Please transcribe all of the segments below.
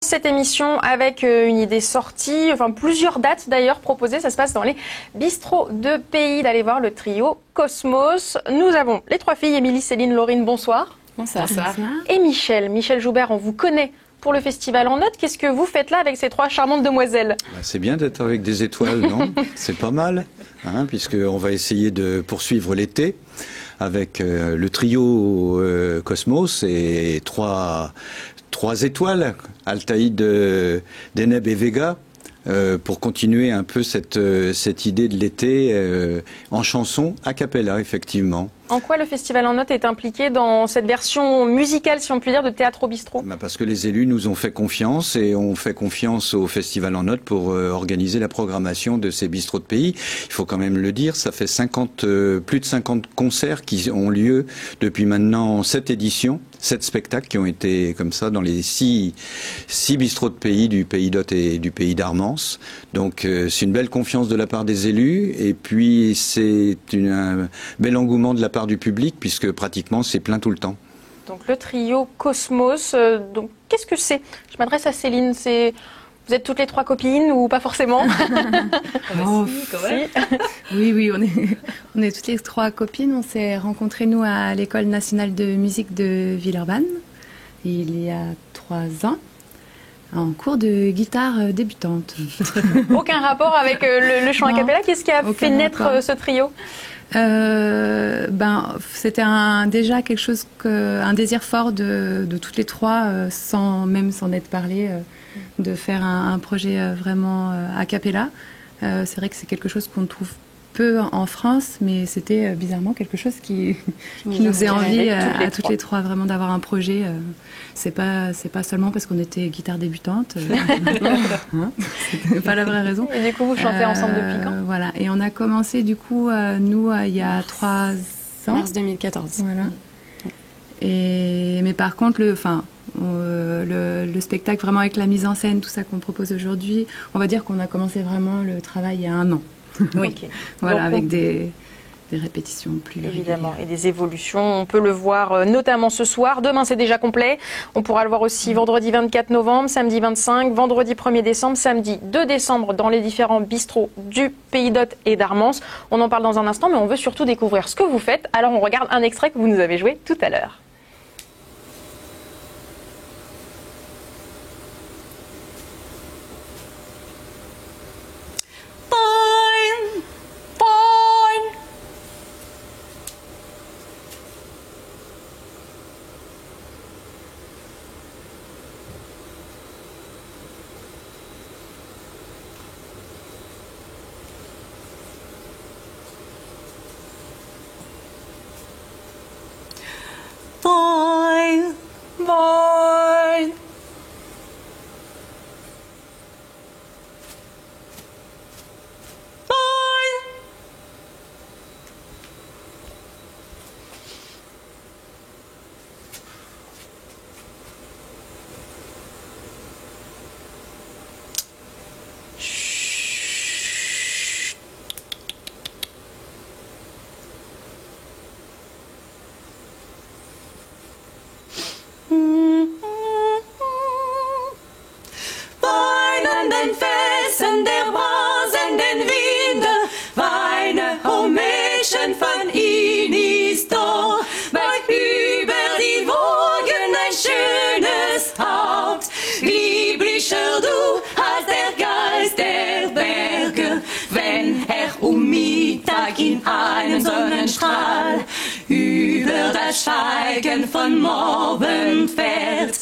cette émission avec une idée sortie, enfin plusieurs dates d'ailleurs proposées. Ça se passe dans les bistrots de pays d'aller voir le trio Cosmos. Nous avons les trois filles, Émilie, Céline, Laurine, bonsoir. Bonsoir. Et Michel Joubert, on vous connaît pour le festival en note. Qu'est-ce que vous faites là avec ces trois charmantes demoiselles? C'est bien d'être avec des étoiles, non? C'est pas mal, hein, puisqu'on va essayer de poursuivre l'été avec le trio Cosmos et trois étoiles, Altaïd, Deneb et Vega, pour continuer un peu cette idée de l'été en chanson a cappella, effectivement. En quoi le Festival en note est impliqué dans cette version musicale, si on peut dire, de Théâtre au Bistrot? Parce que les élus nous ont fait confiance et ont fait confiance au Festival en note pour organiser la programmation de ces bistrots de pays. Il faut quand même le dire, ça fait plus de 50 concerts qui ont lieu depuis maintenant 7 éditions, 7 spectacles qui ont été comme ça dans les 6 bistrots de pays du Pays d'Hôte et du Pays d'Armance. Donc c'est une belle confiance de la part des élus et puis c'est un bel engouement de la part du public puisque pratiquement c'est plein tout le temps. Donc le trio Cosmos, donc qu'est-ce que c'est? Je m'adresse à Céline, vous êtes toutes les trois copines ou pas forcément? Oui, on est toutes les trois copines. On s'est rencontrées nous à l'École nationale de musique de Villeurbanne il y a 3 ans. En cours de guitare débutante. Aucun rapport avec le chant a cappella. Qu'est-ce qui a fait naître ce trio? C'était déjà quelque chose, un désir fort de toutes les trois, sans s'en être parlé, de faire un projet vraiment a cappella. C'est vrai que c'est quelque chose qu'on trouve peu en France, mais c'était bizarrement quelque chose qui nous faisait envie à toutes les trois vraiment d'avoir un projet. C'est pas seulement parce qu'on était guitare débutante, c'est pas la vraie raison. Et du coup, vous chantez ensemble depuis quand? Voilà, et on a commencé du coup nous il y a 3 ans. Mars 2014. Voilà. Mais par contre le spectacle vraiment avec la mise en scène, tout ça qu'on propose aujourd'hui, on va dire qu'on a commencé vraiment le travail il y a 1 an. Oui. Okay. Voilà, avec des répétitions plus évidemment régulières. Et des évolutions. On peut le voir notamment ce soir. Demain, c'est déjà complet. On pourra le voir aussi vendredi 24 novembre, samedi 25, vendredi 1er décembre, samedi 2 décembre dans les différents bistrots du Pays d'Hôte et d'Armance. On en parle dans un instant, mais on veut surtout découvrir ce que vous faites. Alors, on regarde un extrait que vous nous avez joué tout à l'heure. Von ihnen ist da, weit über die Wogen ein schönes Haupt. Lieblicher du als der Geist der Berge, wenn Mittag in einem Sonnenstrahl über das Schweigen von Morgen fährt.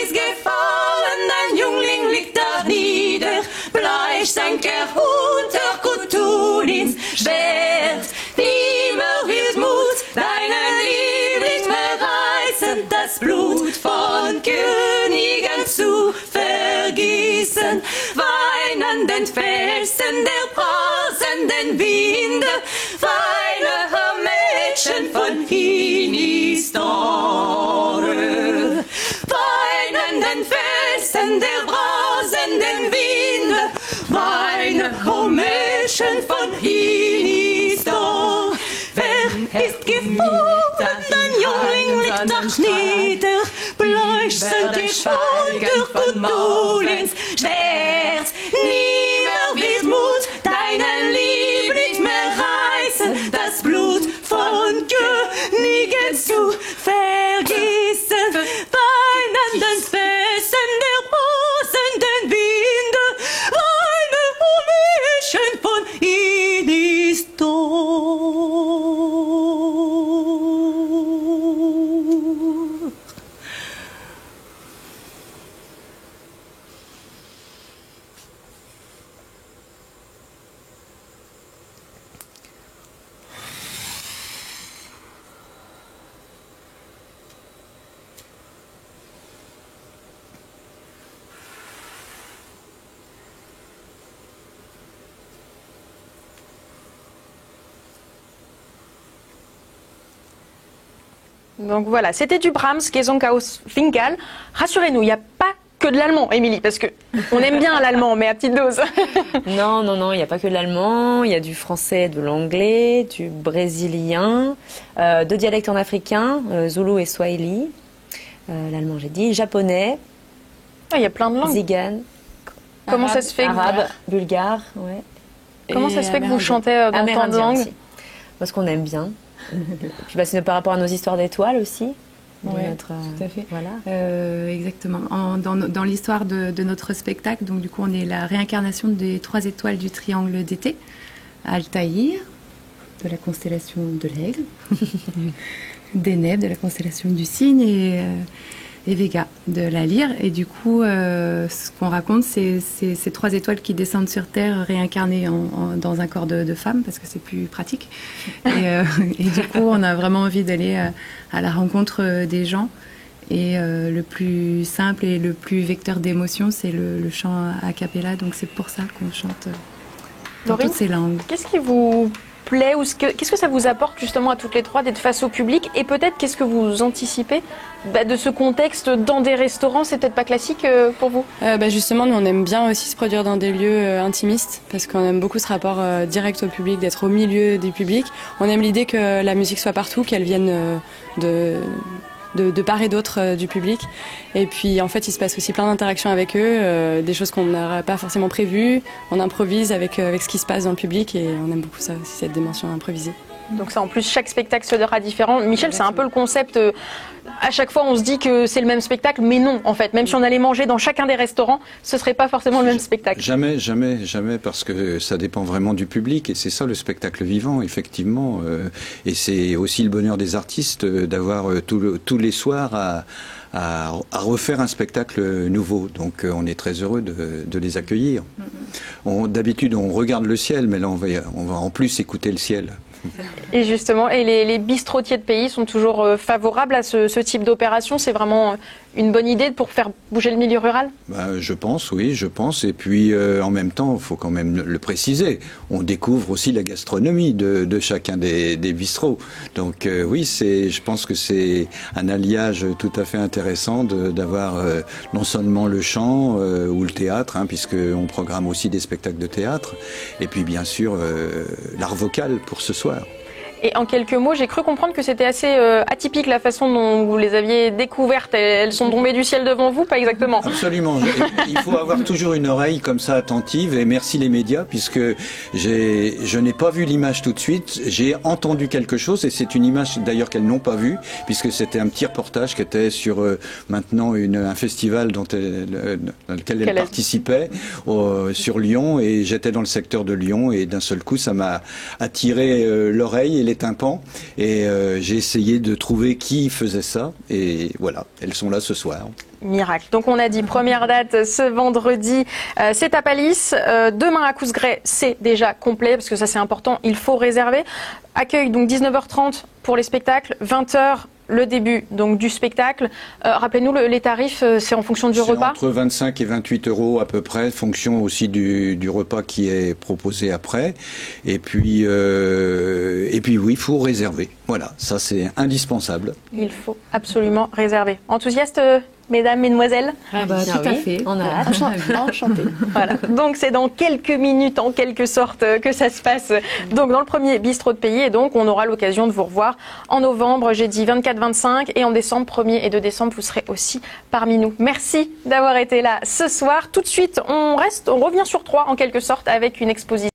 Ist gefallen, ein Jungling liegt da nieder, bleich sank unter Kutulins Schwert. Nimmer wird Mut, deinen Liebling mehr reißen, das Blut von Königen zu vergießen. Weinenden Felsen der brasenden Winde, feine Mädchen von Hinistore. Weinenden Felsen der brasenden Winde, weine Mädchen von Hinistore. Wer ist gefallen, ein Jungling liegt dort nieder, bleib euch sind die Schulter von Molins Schmerz. Nimmer wird Mut deiner Liebe nicht mehr reißen, das Blut von Königen zu vergießen. Weinenden Fessen der brosenden Winde, eine Mädchen von ihnen ist tot. Donc voilà, c'était du Brahms, Gesanghaus Fingal. Rassurez-nous, il n'y a pas que de l'allemand, Émilie, parce que on aime bien l'allemand, mais à petite dose. Non, il n'y a pas que de l'allemand, il y a du français, de l'anglais, du brésilien, deux dialectes en africain, Zoulou et Swahili, l'allemand j'ai dit, japonais, Il y a plein de langues. Zigan, Comment ça se fait que vous- arabe, bulgare, ouais. Comment ça se fait que vous chantez dans tant de Amérindien langues? aussi. Parce qu'on aime bien. Puis c'est par rapport à nos histoires d'étoiles aussi. de Ouais, notre, tout à fait. Voilà. Exactement. Dans l'histoire de notre spectacle, donc du coup, on est la réincarnation des 3 étoiles du triangle d'été, Altaïr, de la constellation de l'Aigle, Deneb, de la constellation du Cygne, et Vega, de la Lyre. Et du coup, ce qu'on raconte, c'est ces 3 étoiles qui descendent sur Terre réincarnées dans un corps de femme, parce que c'est plus pratique. Et du coup, on a vraiment envie d'aller à la rencontre des gens. Et le plus simple et le plus vecteur d'émotion, c'est le chant a cappella. Donc c'est pour ça qu'on chante dans Laurine, toutes ces langues. Qu'est-ce qui vous plaît ou qu'est-ce que ça vous apporte justement à toutes les 3 d'être face au public? Et peut-être qu'est-ce que vous anticipez de ce contexte dans des restaurants? C'est peut-être pas classique pour vous? Justement, nous on aime bien aussi se produire dans des lieux intimistes parce qu'on aime beaucoup ce rapport direct au public, d'être au milieu du public. On aime l'idée que la musique soit partout, qu'elle vienne de part et d'autre du public. Et puis en fait il se passe aussi plein d'interactions avec eux, des choses qu'on n'aurait pas forcément prévues. On improvise avec ce qui se passe dans le public et on aime beaucoup ça aussi, cette dimension improvisée. Donc ça, en plus, chaque spectacle sera différent. Michel, c'est un peu le concept. À chaque fois, on se dit que c'est le même spectacle, mais non, en fait. Même si on allait manger dans chacun des restaurants, ce serait pas forcément le même spectacle. Jamais, parce que ça dépend vraiment du public, et c'est ça le spectacle vivant, effectivement. Et c'est aussi le bonheur des artistes d'avoir tous les soirs à refaire un spectacle nouveau. Donc on est très heureux de les accueillir. D'habitude, on regarde le ciel, mais là, on va en plus écouter le ciel. Et justement, les bistrotiers de pays sont toujours favorables à ce type d'opération. C'est vraiment une bonne idée pour faire bouger le milieu rural? Je pense, oui, je pense. Et puis, en même temps, il faut quand même le préciser. On découvre aussi la gastronomie de chacun des bistrots. Donc, oui, je pense que c'est un alliage tout à fait intéressant d'avoir non seulement le chant ou le théâtre, puisqu'on programme aussi des spectacles de théâtre, et puis bien sûr l'art vocal pour ce soir. Et en quelques mots, j'ai cru comprendre que c'était assez atypique la façon dont vous les aviez découvertes. Elles sont tombées du ciel devant vous, pas exactement? Absolument. Il faut avoir toujours une oreille comme ça attentive, et merci les médias, puisque je n'ai pas vu l'image tout de suite. J'ai entendu quelque chose, et c'est une image d'ailleurs qu'elles n'ont pas vue, puisque c'était un petit reportage qui était sur maintenant un festival dans lequel elle participait sur Lyon, et j'étais dans le secteur de Lyon, et d'un seul coup ça m'a attiré l'oreille et les tympans, et j'ai essayé de trouver qui faisait ça, et voilà, elles sont là ce soir. Miracle. Donc on a dit première date ce vendredi, c'est à Palisse. Demain à Cousgray, c'est déjà complet parce que ça c'est important, il faut réserver. Accueil donc 19h30 pour les spectacles, 20h le début donc du spectacle. Rappelez-nous les tarifs, c'est en fonction du repas? Entre 25 et 28 euros à peu près, fonction aussi du repas qui est proposé après. Et puis oui, il faut réserver. Voilà, ça c'est indispensable. Il faut absolument réserver. Enthousiaste, mesdames, mesdemoiselles? Tout à fait. On a hâte. Enchanté. Voilà. Donc c'est dans quelques minutes, en quelque sorte, que ça se passe. Donc dans le premier bistrot de pays, et donc on aura l'occasion de vous revoir en novembre. J'ai dit 24-25 et en décembre, 1er et 2 décembre, vous serez aussi parmi nous. Merci d'avoir été là ce soir. Tout de suite, on revient sur Troyes en quelque sorte avec une exposition.